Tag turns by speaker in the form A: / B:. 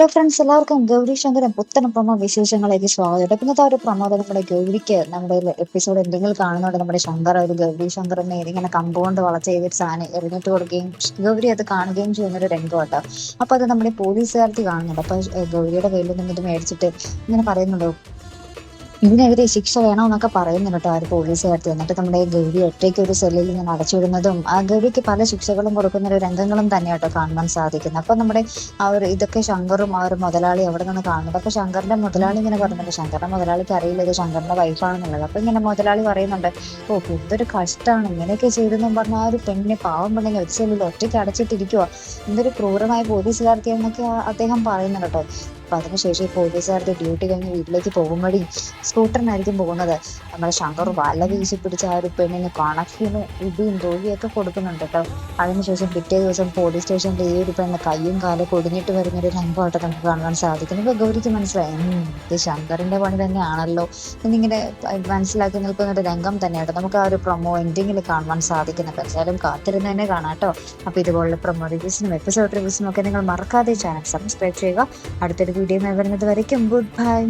A: Hello friends, എല്ലാവർക്കും ഗൗരി ശങ്കരം പുത്തൻ promo വിശേഷങ്ങളിലേക്ക് സ്വാഗതം. ഇന്നത്തെ ഒരു പ്രൊമോ നമ്മുടെ ഗൗരിക്ക് നമ്മുടെ എപ്പിസോഡ് എന്തെങ്കിലും കാണുന്നുണ്ട്. നമ്മുടെ ശങ്കർ ഒരു ഗൗരി ശങ്കറിനെ ഇങ്ങനെ കമ്പൗണ്ട് വളച്ച് ചെയ്തൊരു സാധനം എറിഞ്ഞിട്ട് കൊടുക്കുകയും ഗൗരി അത് കാണുകയും ചെയ്യുന്നൊരു രംഗമാട്ടോ. അപ്പൊ അത് നമ്മുടെ പോലീസുകാർക്ക് കാണുന്നുണ്ട്. അപ്പൊ ഗൗരിയുടെ കയ്യിൽ നിന്നും ഇത് മേടിച്ചിട്ട് ഇങ്ങനെ പറയുന്നുണ്ടോ, ഇതിനെതിരെ ശിക്ഷ വേണമെന്നൊക്കെ പറയുന്നുണ്ട് കേട്ടോ ആ ഒരു പോലീസുകാർക്ക്. എന്നിട്ട് നമ്മുടെ ഗൗരി ഒറ്റയ്ക്ക് ഒരു സെല്ലിൽ ഇങ്ങനെ അടച്ചിടുന്നതും ആ ഗൗരിക്ക് പല ശിക്ഷകളും കൊടുക്കുന്ന ഒരു രംഗങ്ങളും തന്നെ കേട്ടോ കാണാൻ സാധിക്കുന്നത്. അപ്പൊ നമ്മുടെ ആ ഒരു ഇതൊക്കെ ശങ്കറും ആ ഒരു മുതലാളി അവിടെ നിന്ന് കാണുന്നത്. അപ്പൊ ശങ്കറിന്റെ മുതലാളി ഇങ്ങനെ പറയുന്നുണ്ട്, ശങ്കറിന്റെ മുതലാളിക്ക് അറിയില്ല ഇത് ശങ്കറിന്റെ വൈഫാണെന്നുള്ളത്. അപ്പൊ ഇങ്ങനെ മുതലാളി പറയുന്നുണ്ട്, ഓ എന്തൊരു കഷ്ടമാണ് ഇങ്ങനെയൊക്കെ ചെയ്തെന്നും പറഞ്ഞ ആ ഒരു പെണ്ണിനെ, പാവം പെണ്ണിനെ ഒരു സെല്ലിൽ ഒറ്റയ്ക്ക് അടച്ചിട്ടിരിക്കുക, എന്തൊരു ക്രൂരമായ പോലീസുകാർക്ക് എന്നൊക്കെ അദ്ദേഹം പറയുന്നുണ്ട് കേട്ടോ. അപ്പൊ അതിനുശേഷം ഈ പോലീസുകാരുടെ ഡ്യൂട്ടി കഴിഞ്ഞ് വീട്ടിലേക്ക് പോകുമ്പോഴേ സ്കൂട്ടറിനായിരിക്കും പോകുന്നത്. നമ്മുടെ ശങ്കർ വല വീശി പിടിച്ച ആ ഒരു പെണ്ണിന് കണക്കിന് ഇടിയും തൊഴിയൊക്കെ കൊടുക്കുന്നുണ്ട് കേട്ടോ. അതിനുശേഷം പിറ്റേ ദിവസം പോലീസ് സ്റ്റേഷനിൽ ഈ ഒരു പെണ്ണ് കയ്യും കാലും ഒടിഞ്ഞിട്ട് വരുന്നൊരു രംഗമായിട്ട് നമുക്ക് കാണാൻ സാധിക്കും. ഇപ്പൊ ഗൗരിക്ക് മനസ്സിലായി, ഇത് ശങ്കറിന്റെ പണി തന്നെയാണല്ലോ എന്നിങ്ങനെ മനസ്സിലാക്കി നിൽക്കുന്ന ഒരു രംഗം തന്നെയാട്ടോ നമുക്ക് ആ ഒരു പ്രൊമോ എൻഡിങ്ങിൽ കാണുവാൻ സാധിക്കുന്നത്. എന്തായാലും കാത്തിരുന്ന് തന്നെ കാണാം കേട്ടോ. അപ്പൊ ഇതുപോലുള്ള പ്രൊമോ റിവ്യൂസിനും എപ്പിസോഡ് റിവ്യൂസിനും ഒക്കെ നിങ്ങൾ മറക്കാതെ ചാനൽ സബ്സ്ക്രൈബ് ചെയ്യുക. അടുത്തൊരു വീഡിയോ വരുന്നത് വരയ്ക്കും ഗുഡ് ബൈ.